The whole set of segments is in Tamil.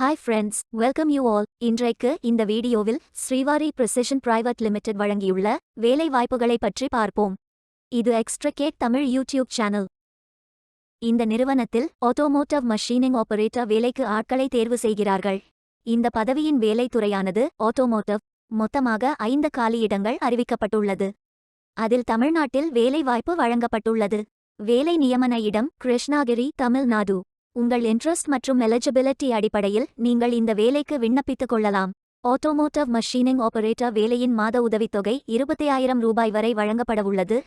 Hi friends, welcome you all. இன்றைக்கு இந்த வீடியோவில் ஸ்ரீவாரி பிரிசிஷன் பிரைவேட் லிமிடெட் வழங்கியுள்ள வேலை வாய்ப்புகளை பற்றி பார்ப்போம். இது எக்ஸ்ட்ரகேட் தமிழ் யூடியூப் சேனல். இந்த நிறுவனத்தில் ஆட்டோமோட்டிவ் மஷீனிங் ஆபரேட்டர் வேலைக்கு ஆட்களை தேர்வு செய்கிறார்கள். இந்த பதவியின் வேலைத்துறையானது ஆட்டோமோட்டிவ். மொத்தமாக 5 காலியிடங்கள் அறிவிக்கப்பட்டுள்ளது. அதில் தமிழ்நாட்டில் வேலை வாய்ப்பு வழங்கப்பட்டுள்ளது. வேலை நியமன இடம் கிருஷ்ணகிரி, தமிழ்நாடு. உங்கள் இன்ட்ரெஸ்ட் மற்றும் எலிஜிபிலிட்டி அடிப்படையில் நீங்கள் இந்த வேலைக்கு விண்ணப்பித்துக் கொள்ளலாம். ஆட்டோமோட்டிவ் மஷீனிங் ஆபரேட்டர் வேலையின் மாத உதவித்தொகை 25,000 ரூபாய் வரை வழங்கப்படவுள்ளது.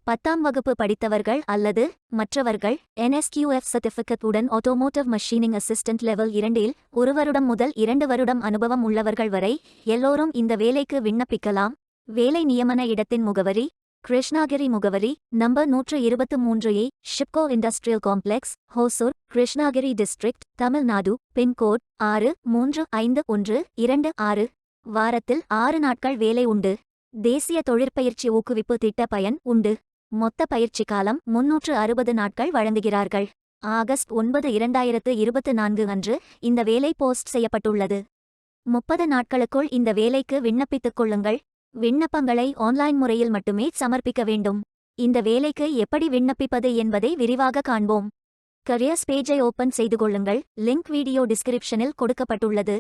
10ஆம் வகுப்பு படித்தவர்கள் அல்லது மற்றவர்கள் NSQF சர்டிஃபிகேட் உடன் ஆட்டோமோட்டிவ் மஷீனிங் அசிஸ்டன்ட் லெவல் 2இல் 1 வருடம் முதல் 2 வருடம் அனுபவம் உள்ளவர்கள் வரை எல்லோரும் இந்த வேலைக்கு விண்ணப்பிக்கலாம். வேலை நியமன இடத்தின் முகவரி கிருஷ்ணகிரி முகவரி number 123A ஷிப்கோ industrial complex, Hosur, Krishnagiri district, Tamil Nadu. Pincode 635126. வாரத்தில் 6 நாட்கள் வேலை உண்டு. தேசிய தொழிற்பயிற்சி ஊக்குவிப்பு திட்ட பயன் உண்டு. மொத்த பயிற்சி காலம் 360 நாட்கள் வழங்குகிறார்கள். ஆகஸ்ட் 9, 2024 அன்று இந்த வேலை போஸ்ட் செய்யப்பட்டுள்ளது. 30 நாட்களுக்குள் இந்த வேலைக்கு விண்ணப்பித்துக் கொள்ளுங்கள். விண்ணப்பங்களை ஆன்லைன் முறையில் மட்டுமே சமர்ப்பிக்க வேண்டும். இந்த வேலைக்கு எப்படி விண்ணப்பிப்பது என்பதை விரிவாக காண்போம். கரியர்ஸ் பேஜை ஓபன் செய்து கொள்ளுங்கள். லிங்க் வீடியோ டிஸ்கிரிப்ஷனில் கொடுக்கப்பட்டுள்ளது.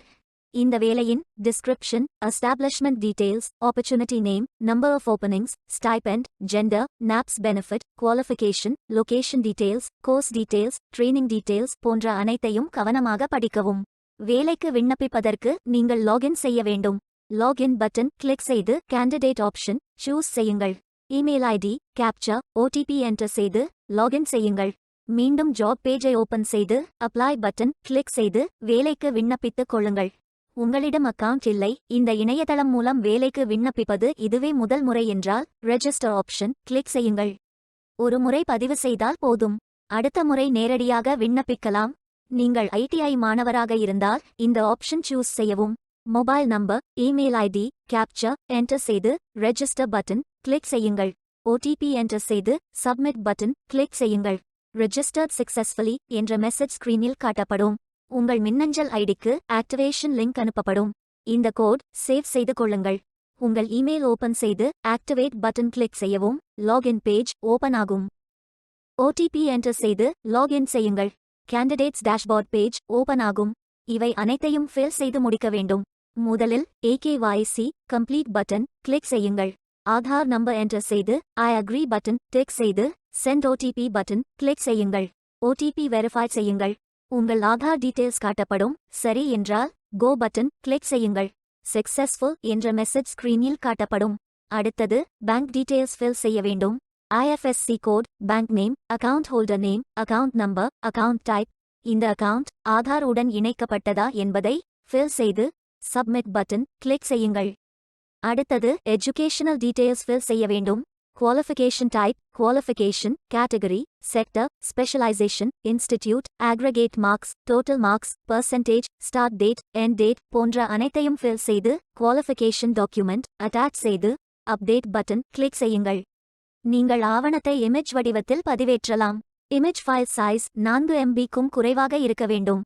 இந்த வேலையின் description, establishment details, opportunity name, number of openings, stipend, gender, NAPS benefit, qualification, location details, course details, training details போன்ற அனைத்தையும் கவனமாக படிக்கவும். வேலைக்கு விண்ணப்பிப்பதற்கு நீங்கள் லாகின் செய்ய வேண்டும். லாகின் பட்டன் கிளிக் செய்து கேண்டிடேட் ஆப்ஷன் சூஸ் செய்யுங்கள். Email ID, captcha, OTP enter செய்து லாகின் செய்யுங்கள். மீண்டும் ஜாப் பேஜை ஓபன் செய்து அப்ளை பட்டன் கிளிக் செய்து வேலைக்கு விண்ணப்பித்துக் கொள்ளுங்கள். உங்களிடம் அக்கவுண்ட் இல்லை, இந்த இணையதளம் மூலம் வேலைக்கு விண்ணப்பிப்பது இதுவே முதல் முறை என்றால் ரெஜிஸ்டர் ஆப்ஷன் கிளிக் செய்யுங்கள். ஒரு முறை பதிவு செய்தால் போதும். அடுத்த முறை நேரடியாக விண்ணப்பிக்கலாம். நீங்கள் ITI மாணவராக இருந்தால் இந்த ஆப்ஷன் சூஸ் செய்யவும். Mobile number, email ID, captcha enter செய்து ரெஜிஸ்டர் பட்டன் கிளிக் செய்யுங்கள். OTP என்டர் செய்து சப்மிட் பட்டன் கிளிக் செய்யுங்கள். ரெஜிஸ்டர்ட் சக்சஸ்ஃபுல்லி என்ற மெசேஜ் ஸ்கிரீனில் காட்டப்படும். உங்கள் மின்னஞ்சல் ஐடிக்கு ஆக்டிவேஷன் லிங்க் அனுப்பப்படும். இந்த கோட் சேவ் செய்து கொள்ளுங்கள். உங்கள் இமெயில் ஓபன் செய்து ஆக்டிவேட் பட்டன் கிளிக் செய்யவும். லாகின் பேஜ் ஓபன் ஆகும். OTP என்டர் செய்து லாகின் செய்யுங்கள். கேண்டிடேட்ஸ் டேஷ்போர்ட் பேஜ் ஓபன் ஆகும். இவை அனைத்தையும் ஃபில் செய்து முடிக்க வேண்டும். முதலில் AKYC கம்ப்ளீட் பட்டன் கிளிக் செய்யுங்கள். ஆதார் நம்பர் என்டர் செய்து ஐ அக்ரி பட்டன் டிக் செய்து சென்ட் OTP பட்டன் கிளிக் செய்யுங்கள். OTP வெரிஃபை செய்யுங்கள். உங்கள் ஆதார் டீடைல்ஸ் காட்டப்படும். சரி என்றால் கோ பட்டன் கிளிக் செய்யுங்கள். சக்சஸ்ஃபுல் என்ற மெசேஜ் ஸ்கிரீனில் காட்டப்படும். அடுத்தது பேங்க் டீடைல்ஸ் ஃபில் செய்ய வேண்டும். IFSC code, bank name, account holder name, account number, account type. இந்த அக்கவுண்ட் ஆதார் உடன் இணைக்கப்பட்டதா என்பதை ஃபில் செய்து சப்மிட் பட்டன் கிளிக் செய்யுங்கள். அடுத்தது எஜுகேஷனல் டீடைல்ஸ் ஃபில் செய்ய வேண்டும். Qualification type, qualification, category, sector, specialisation, institute, aggregate marks, total marks, percentage, start date, end date போன்ற அனைத்தையும் ஃபில் செய்து குவாலிஃபிகேஷன் டாக்குமெண்ட் அட்டாச் செய்து அப்டேட் பட்டன் கிளிக் செய்யுங்கள். நீங்கள் ஆவணத்தை இமேஜ் வடிவத்தில் பதிவேற்றலாம். இமேஜ் ஃபைல் சைஸ் 4 MB-க்கும் குறைவாக இருக்க வேண்டும்.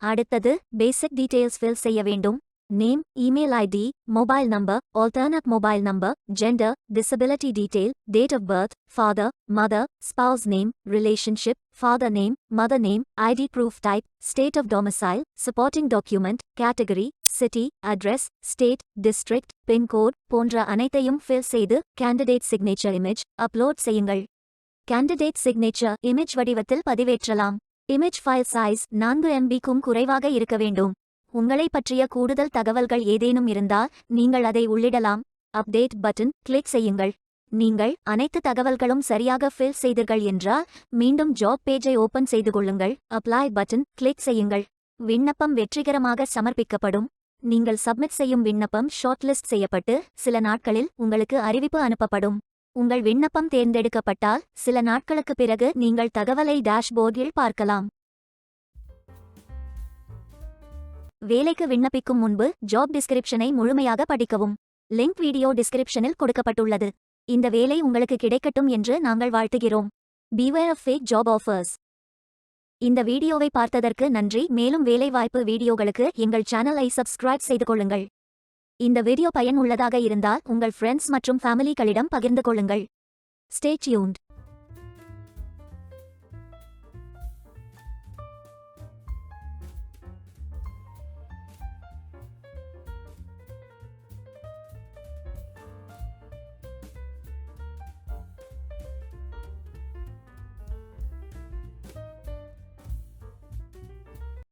அடுத்தது பேசிக் டீடைல்ஸ் ஃபில் செய்ய வேண்டும். Name, email ID, mobile number, alternate mobile number, gender, disability detail, date of birth, father, mother, spouse name, relationship, father name, mother name, ID proof type, state of domicile, supporting document, category, city, address, state, district, pincode போன்ற அனைத்தையும் ஃபில் செய்து கேண்டிடேட் சிக்னேச்சர் இமேஜ் அப்லோட் செய்யுங்கள். கேண்டிடேட் சிக்னேச்சர் இமேஜ் வடிவத்தில் பதிவேற்றலாம். இமேஜ் ஃபைல் சைஸ் 4 MB-க்கும் குறைவாக இருக்க வேண்டும். உங்களை பற்றிய கூடுதல் தகவல்கள் ஏதேனும் இருந்தால் நீங்கள் அதை உள்ளிடலாம். அப்டேட் பட்டன் கிளிக் செய்யுங்கள். நீங்கள் அனைத்து தகவல்களும் சரியாக ஃபில் செய்தீர்கள் என்றால் மீண்டும் ஜாப் பேஜை ஓபன் செய்து கொள்ளுங்கள். அப்ளை பட்டன் கிளிக் செய்யுங்கள். விண்ணப்பம் வெற்றிகரமாக சமர்ப்பிக்கப்படும். நீங்கள் சப்மிட் செய்யும் விண்ணப்பம் ஷார்ட்லிஸ்ட் செய்யப்பட்டு சில நாட்களில் உங்களுக்கு அறிவிப்பு அனுப்பப்படும். உங்கள் விண்ணப்பம் தேர்ந்தெடுக்கப்பட்டால் சில நாட்களுக்கு பிறகு நீங்கள் தகவலை டேஷ்போர்டில் பார்க்கலாம். வேலைக்கு விண்ணப்பிக்கும் முன்பு ஜாப் டிஸ்கிரிப்ஷனை முழுமையாக படிக்கவும். லிங்க் வீடியோ டிஸ்கிரிப்ஷனில் கொடுக்கப்பட்டுள்ளது. இந்த வேலை உங்களுக்கு கிடைக்கட்டும் என்று நாங்கள் வாழ்த்துகிறோம். Beware of fake job offers. இந்த வீடியோவை பார்த்ததற்கு நன்றி. மேலும் வேலைவாய்ப்பு வீடியோகளுக்கு எங்கள் சேனலை சப்ஸ்கிரைப் செய்து கொள்ளுங்கள். இந்த வீடியோ பயன் உள்ளதாக இருந்தால் உங்கள் ஃப்ரெண்ட்ஸ் மற்றும் ஃபேமிலிகளிடம் பகிர்ந்து கொள்ளுங்கள். Stay tuned.